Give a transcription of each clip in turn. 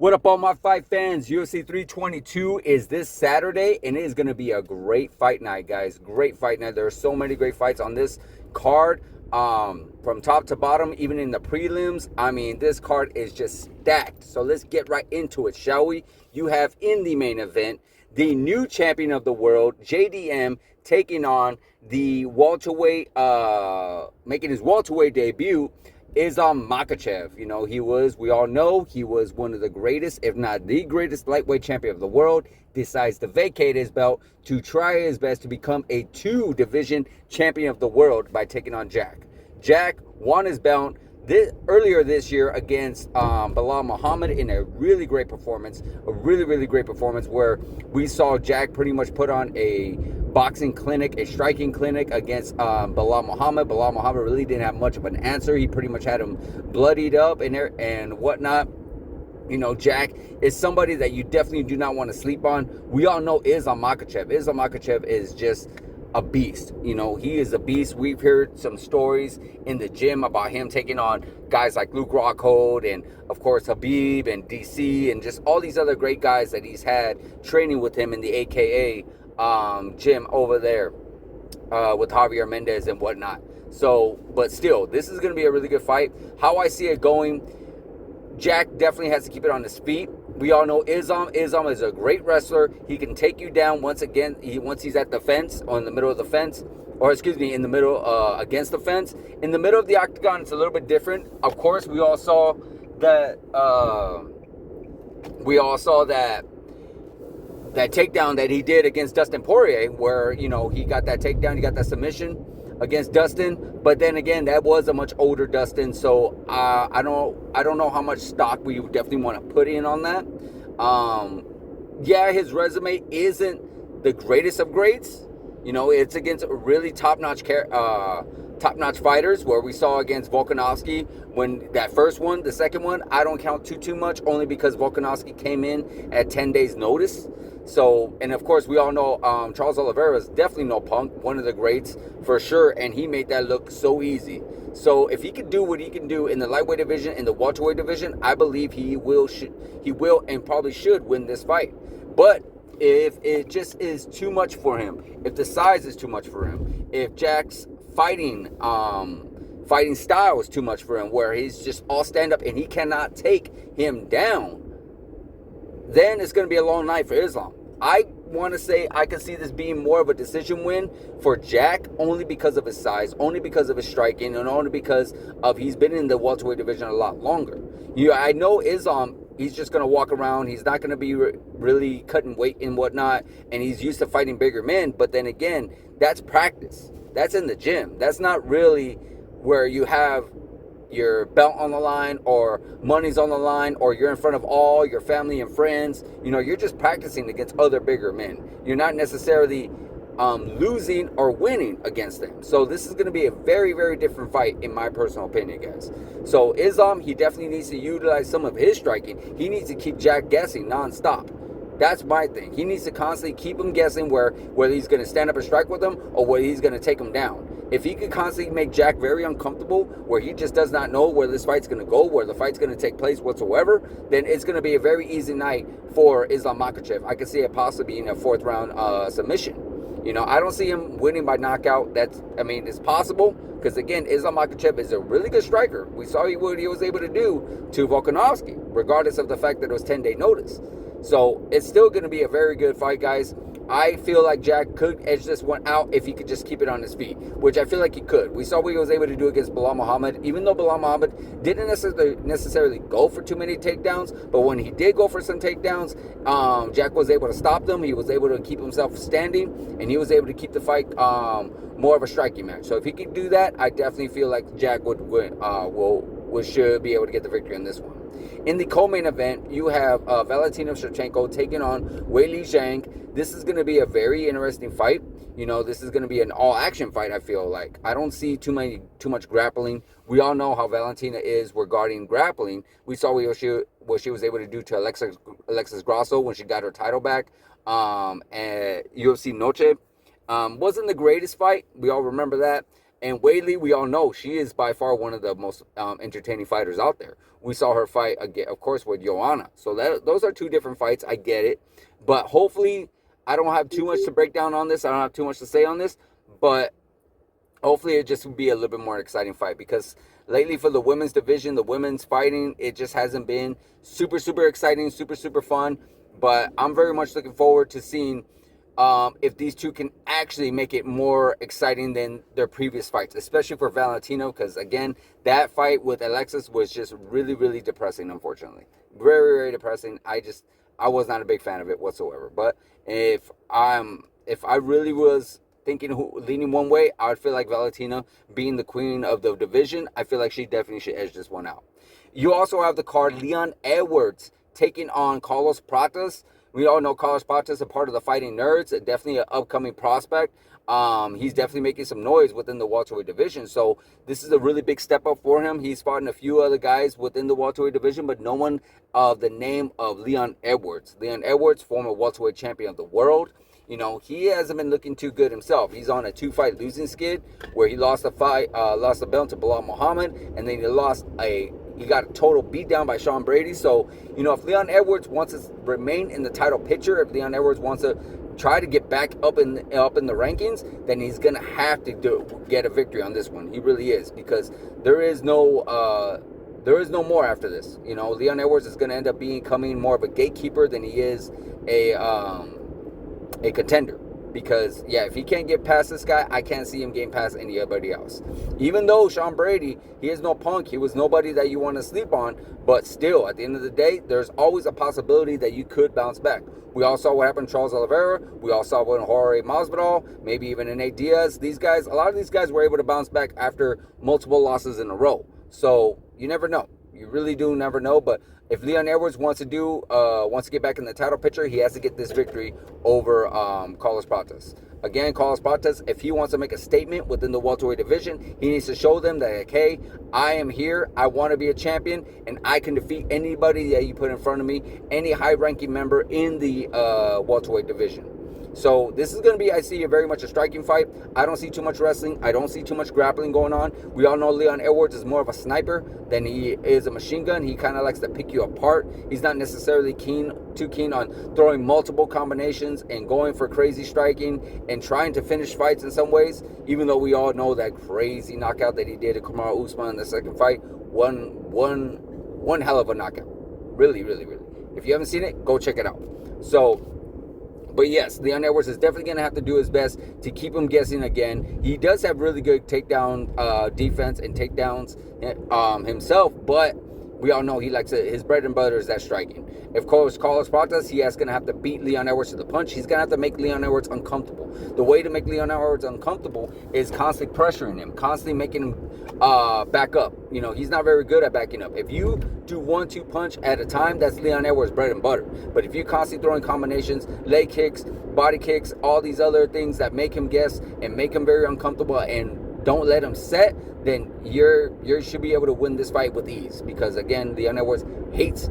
What up, all my fight fans? UFC 322 is this Saturday, and it is going to be a great fight night, guys. Great fight night. There are so many great fights on this card, from top to bottom, even in the prelims. I mean, this card is just stacked. So let's get right into it, shall we? You have in the main event the new champion of the world, JDM, taking on the welterweight, making his welterweight debut, Islam Makhachev. We all know he was one of the greatest, if not the greatest lightweight champion of the world, decides to vacate his belt to try his best to become a two-division champion of the world by taking on Jack. Jack won his belt earlier this year against Belal Muhammad in a really great performance, really great performance where we saw Jack pretty much put on a boxing clinic, a striking clinic against Belal Muhammad. Belal Muhammad really didn't have much of an answer. He pretty much had him bloodied up and whatnot. Jack is somebody that you definitely do not want to sleep on. We all know Islam Makhachev. Islam Makhachev is just a beast. He is a beast. We've heard some stories in the gym about him taking on guys like Luke Rockhold and, of course, Habib and DC and just all these other great guys that he's had training with him in the AKA gym over there with Javier Mendez and whatnot. But still, this is going to be a really good fight. How I see it going, Jack definitely has to keep it on his feet. We all know Islam. Islam is a great wrestler. He can take you down once he's at the fence or in the middle of the fence, or excuse me, in the middle against the fence. In the middle of the octagon, it's a little bit different. Of course, we all saw that. That takedown that he did against Dustin Poirier, where he got that takedown, he got that submission against Dustin. But then again, that was a much older Dustin, so I don't know how much stock we definitely want to put in on that. Yeah, his resume isn't the greatest of greats. It's against really top-notch fighters, where we saw against Volkanovski when that first one. The second one, I don't count too much, only because Volkanovski came in at 10 days notice. And of course, we all know Charles Oliveira is definitely no punk, one of the greats for sure, and he made that look so easy. So if he can do what he can do in the lightweight division, in the welterweight division, I believe he will and probably should win this fight. But if it just is too much for him, if the size is too much for him, if Jack's fighting style is too much for him, where he's just all stand up and he cannot take him down, then it's going to be a long night for Islam. I want to say I can see this being more of a decision win for Jack, only because of his size, only because of his striking, and only because of he's been in the welterweight division a lot longer. I know Islam, he's just going to walk around. He's not going to be really cutting weight and whatnot, and he's used to fighting bigger men. But then again, that's practice. That's in the gym. That's not really where you have your belt on the line or money's on the line or you're in front of all your family and friends. You're just practicing against other bigger men. You're not necessarily losing or winning against them. So this is going to be a very different fight, in my personal opinion, guys. So Islam, he definitely needs to utilize some of his striking. He needs to keep Jack guessing nonstop. That's my thing. He needs to constantly keep him guessing whether he's going to stand up and strike with him or whether he's going to take him down. If he could constantly make Jack very uncomfortable, where he just does not know where this fight's going to go, where the fight's going to take place whatsoever, then it's going to be a very easy night for Islam Makhachev. I can see it possibly being a fourth round submission. I don't see him winning by knockout. It's possible, because again, Islam Makhachev is a really good striker. We saw what he was able to do to Volkanovski, regardless of the fact that it was 10-day notice. So it's still going to be a very good fight, guys. I feel like Jack could edge this one out if he could just keep it on his feet, which I feel like he could. We saw what he was able to do against Belal Muhammad, even though Belal Muhammad didn't necessarily go for too many takedowns, but when he did go for some takedowns, Jack was able to stop them. He was able to keep himself standing, and he was able to keep the fight more of a striking match. So if he could do that, I definitely feel like Jack should be able to get the victory in this one. In the co-main event, you have Valentina Shevchenko taking on Weili Zhang. This is going to be a very interesting fight. This is going to be an all-action fight, I feel like. I don't see too much grappling. We all know how Valentina is regarding grappling. We saw what she was able to do to Alexis Grasso when she got her title back at UFC Noche. Wasn't the greatest fight. We all remember that. And Weili, we all know she is by far one of the most entertaining fighters out there. We saw her fight again, of course, with Joanna. So those are two different fights. I get it, but hopefully, I don't have too much to break down on this. I don't have too much to say on this, but hopefully it just will be a little bit more exciting fight, because lately for the women's division, the women's fighting, it just hasn't been super, super exciting, super, super fun. But I'm very much looking forward to seeing if these two can actually make it more exciting than their previous fights, especially for Valentino, because again, that fight with Alexis was just really, really depressing, unfortunately. Very, very depressing. I was not a big fan of it whatsoever. But if I really was leaning one way, I would feel like Valentina, being the queen of the division, I feel like she definitely should edge this one out. You also have the card Leon Edwards taking on Carlos Pratas. We all know Carlos Pratas is a part of the Fighting Nerds, definitely an upcoming prospect. He's definitely making some noise within the welterweight division, so this is a really big step up for him. He's fought a few other guys within the welterweight division, but no one of the name of Leon Edwards. Leon Edwards, former welterweight champion of the world. You know, he hasn't been looking too good himself. He's on a 2-fight losing skid where he lost the belt to Bilal Muhammad, and then he got a total beatdown by Sean Brady. So, you know, if Leon Edwards wants to remain in the title picture, if Leon Edwards wants to try to get back up in the rankings, then he's gonna have to get a victory on this one. He really is, because there is no more after this. You know, Leon Edwards is gonna end up becoming more of a gatekeeper than he is a contender. Because, yeah, if he can't get past this guy, I can't see him getting past anybody else. Even though Sean Brady, he is no punk. He was nobody that you want to sleep on. But still, at the end of the day, there's always a possibility that you could bounce back. We all saw what happened to Charles Oliveira. We all saw what Jorge Masvidal, maybe even Nate Diaz. A lot of these guys were able to bounce back after multiple losses in a row. So, you never know. You really do never know. But if Leon Edwards wants to get back in the title picture, he has to get this victory over Carlos Pratas. Again, Carlos Pratas, if he wants to make a statement within the welterweight division, he needs to show them that, like, hey, I am here, I want to be a champion, and I can defeat anybody that you put in front of me, any high-ranking member in the welterweight division. So this is going to be, I see, very much a striking fight. I don't see too much wrestling. I don't see too much grappling going on. We all know Leon Edwards is more of a sniper than he is a machine gun. He kind of likes to pick you apart. He's not necessarily too keen on throwing multiple combinations and going for crazy striking and trying to finish fights in some ways, even though we all know that crazy knockout that he did to Kamaru Usman in the second fight. One hell of a knockout. Really, really, really. If you haven't seen it, go check it out. But yes, Leon Edwards is definitely going to have to do his best to keep him guessing again. He does have really good takedown defense and takedowns himself, but we all know he likes it. His bread and butter is that striking. Of course, Carlos Pratas, he is going to have to beat Leon Edwards to the punch. He's going to have to make Leon Edwards uncomfortable. The way to make Leon Edwards uncomfortable is constantly pressuring him, constantly making him back up. You know, he's not very good at backing up. If you do 1-2 punch at a time, that's Leon Edwards' bread and butter. But if you constantly throwing combinations, leg kicks, body kicks, all these other things that make him guess and make him very uncomfortable and don't let him set, then you should be able to win this fight with ease. Because again, Leon Edwards hates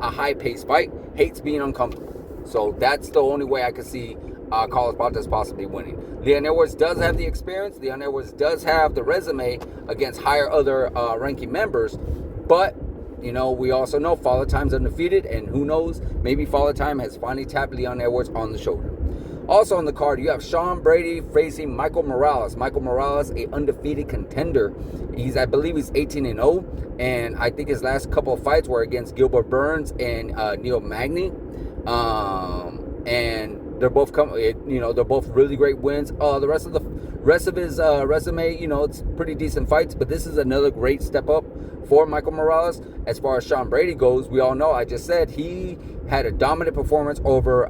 a high-paced fight, hates being uncomfortable. So that's the only way I could see Carlos Pratas possibly winning. Leon Edwards does have the experience. Leon Edwards does have the resume against higher other ranking members. But, you know, we also know Father Time's undefeated. And who knows, maybe Father Time has finally tapped Leon Edwards on the shoulder. Also on the card, you have Sean Brady facing Michael Morales. Michael Morales, a undefeated contender. I believe he's 18-0, and I think his last couple of fights were against Gilbert Burns and Neil Magny. And they're both they're both really great wins. The rest of his resume, you know, it's pretty decent fights, but this is another great step up for Michael Morales. As far as Sean Brady goes, we all know, I just said, he had a dominant performance over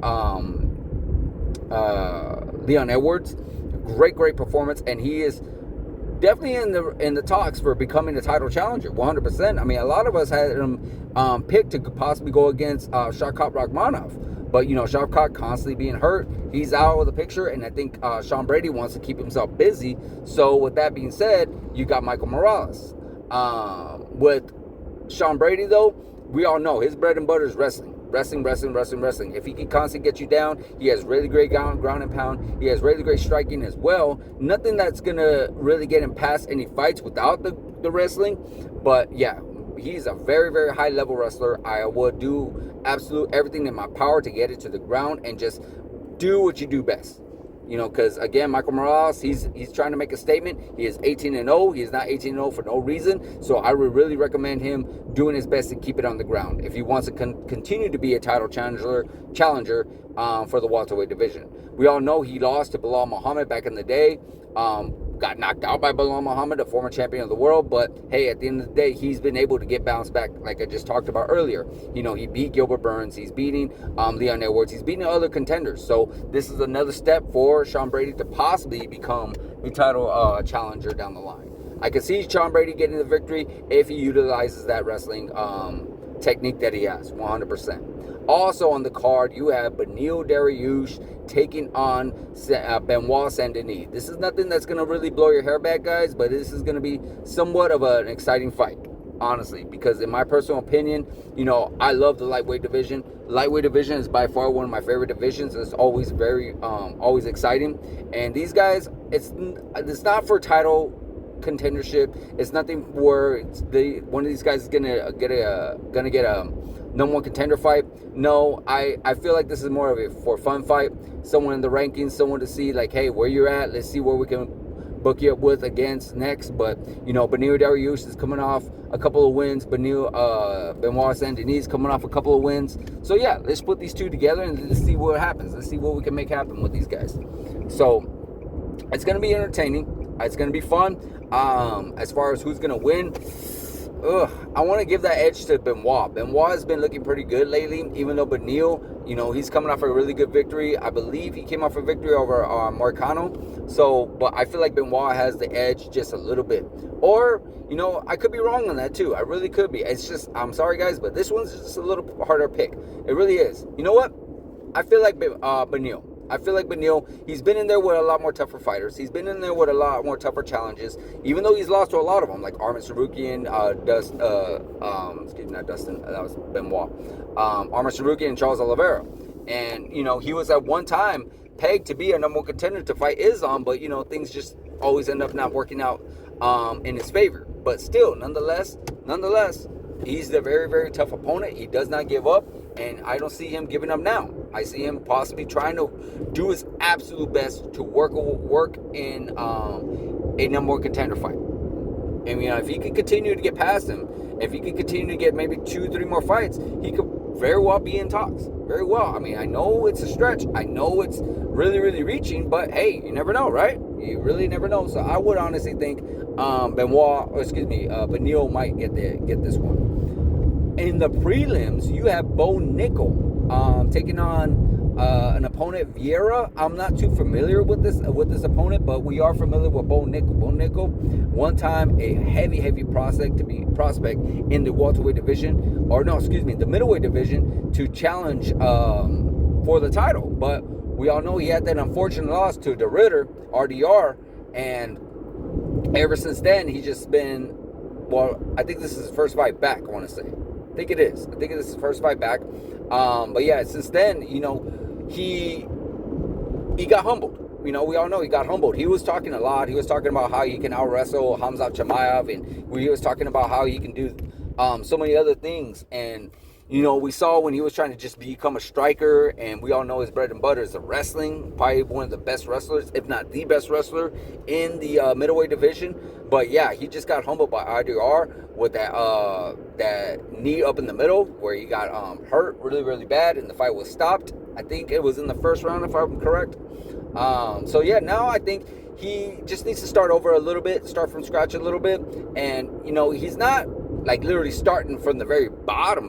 Leon Edwards. Great performance, and he is definitely in the talks for becoming a title challenger, 100%. I mean, a lot of us had him picked to possibly go against Shavkat Rakhmonov. But, you know, Shavkat constantly being hurt, he's out of the picture, and I think Sean Brady wants to keep himself busy. So, with that being said, you got Michael Morales. With Sean Brady, though, we all know his bread and butter is wrestling. Wrestling. If he can constantly get you down, he has really great ground and pound. He has really great striking as well. Nothing that's going to really get him past any fights without the wrestling. But yeah, he's a very, very high level wrestler. I would do absolute everything in my power to get it to the ground and just do what you do best. You know, because again, Michael Morales, he's trying to make a statement. He is 18-0. He is not 18-0 for no reason. So I would really recommend him doing his best to keep it on the ground if he wants to continue to be a title challenger for the welterweight division. We all know he lost to Belal Muhammad back in the day. Got knocked out by Belal Muhammad, a former champion of the world. But hey, at the end of the day, he's been able to get bounced back, like I just talked about earlier. You know, he beat Gilbert Burns. He's beating Leon Edwards. He's beating other contenders. So this is another step for Sean Brady to possibly become a title challenger down the line. I can see Sean Brady getting the victory if he utilizes that wrestling technique that he has, 100%. Also on the card, you have Beneil Dariush taking on Benoit Saint-Denis. This is nothing that's going to really blow your hair back, guys, but this is going to be somewhat of an exciting fight, honestly, because in my personal opinion, you know, I love the lightweight division. Lightweight division is by far one of my favorite divisions. It's always very, always exciting. And these guys, it's not for title contendership. It's nothing where one of these guys is gonna get a number one contender fight. No, I feel like this is more of a for fun fight. Someone in the rankings, someone to see like, hey, where you're at. Let's see where we can book you up with against next. But you know, Beneil Dariush is coming off a couple of wins. Benoit Saint-Denis coming off a couple of wins. So yeah, let's put these two together and let's see what happens. Let's see what we can make happen with these guys. So it's gonna be entertaining. It's gonna be fun. As far as who's gonna win, I want to give that edge to Benoit. Benoit has been looking pretty good lately, even though Beneil, you know, he's coming off a really good victory. I believe he came off a victory over Marcano. So, but I feel like Benoit has the edge just a little bit. Or, you know, I could be wrong on that too. I really could be. It's just, I'm sorry guys, but this one's just a little harder pick. It really is. You know what? I feel like Beneil. I feel like Beneil, he's been in there with a lot more tougher fighters. He's been in there with a lot more tougher challenges, even though he's lost to a lot of them, like Arman Tsarukyan, not Dustin, that was Benoit. Arman Tsarukyan and Charles Oliveira. And, you know, he was at one time pegged to be a number one contender to fight Islam, but, you know, things just always end up not working out in his favor. But still, nonetheless, he's a very, very tough opponent. He does not give up, and I don't see him giving up now. I see him possibly trying to do his absolute best to work in a number one contender fight. And, you know, if he can continue to get past him, if he can continue to get maybe 2-3 more fights, he could very well be in talks. Very well. I mean, I know it's a stretch. I know it's really, really reaching, but hey, you never know, right? You really never know. So I would honestly think Beneil might get this one. In the prelims, you have Bo Nickel taking on an opponent, Vieira. I'm not too familiar with this opponent, but we are familiar with Bo Nickel. Bo Nickel, one time a heavy prospect in the welterweight division, the middleweight division to challenge for the title. But we all know he had that unfortunate loss to De Ridder, RDR, and ever since then he's just been, I think this is his first fight back, I want to say. I think it is. I think this is his first fight back. But yeah, since then, you know, he got humbled. You know, we all know he got humbled. He was talking a lot. He was talking about how he can out-wrestle Khamzat Chimaev, and he was talking about how he can do so many other things. And, you know, we saw when he was trying to just become a striker, and we all know his bread and butter is the wrestling. Probably one of the best wrestlers, if not the best wrestler in the middleweight division. But yeah, he just got humbled by IDR with that knee up in the middle where he got hurt really, really bad, and the fight was stopped. I think it was in the first round, if I'm correct. So yeah, now I think he just needs to start over a little bit, start from scratch a little bit. And, you know, he's not like literally starting from the very bottom,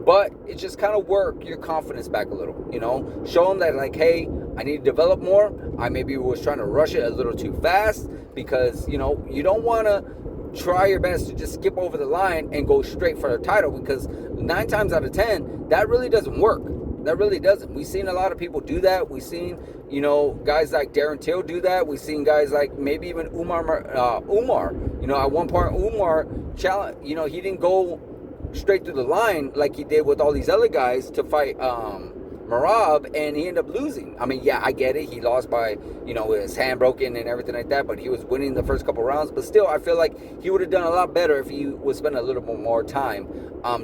but it just kind of work your confidence back a little, you know, show him that like, hey, I need to develop more. I maybe was trying to rush it a little too fast because, you know, you don't want to try your best to just skip over the line and go straight for the title, because 9 times out of 10, that really doesn't work. That really doesn't. We've seen a lot of people do that. We've seen, you know, guys like Darren Till do that. We've seen guys like maybe even Umar. You know, at one point, Umar challenge. You know, he didn't go straight through the line like he did with all these other guys to fight Merab, and he ended up losing. I mean, yeah, I get it. He lost by, his hand broken and everything like that, but he was winning the first couple rounds. But still, I feel like he would have done a lot better if he would spend a little bit more time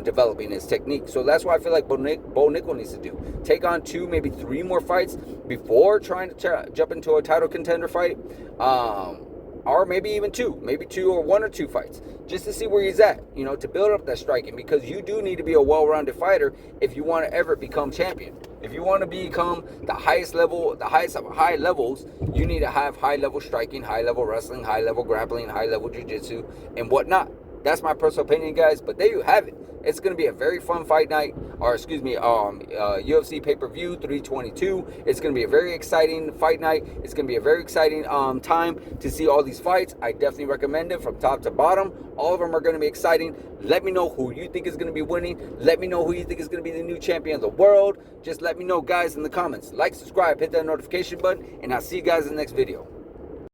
developing his technique. So that's what I feel like Bo Nickal needs to do. Take on 2, maybe 3 more fights before trying to jump into a title contender fight. Or maybe even 2, maybe 2 or 1 or 2 fights, just to see where he's at, to build up that striking, because you do need to be a well-rounded fighter if you want to ever become champion. If you want to become the highest level, the highest of high levels, you need to have high-level striking, high-level wrestling, high-level grappling, high-level jiu-jitsu, and whatnot. That's my personal opinion, guys, but there you have it. It's going to be a very fun fight night, UFC pay-per-view 322. It's going to be a very exciting fight night. It's going to be a very exciting time to see all these fights. I definitely recommend it from top to bottom. All of them are going to be exciting. Let me know who you think is going to be winning. Let me know who you think is going to be the new champion of the world. Just let me know, guys, in the comments. Like, subscribe, hit that notification button, and I'll see you guys in the next video.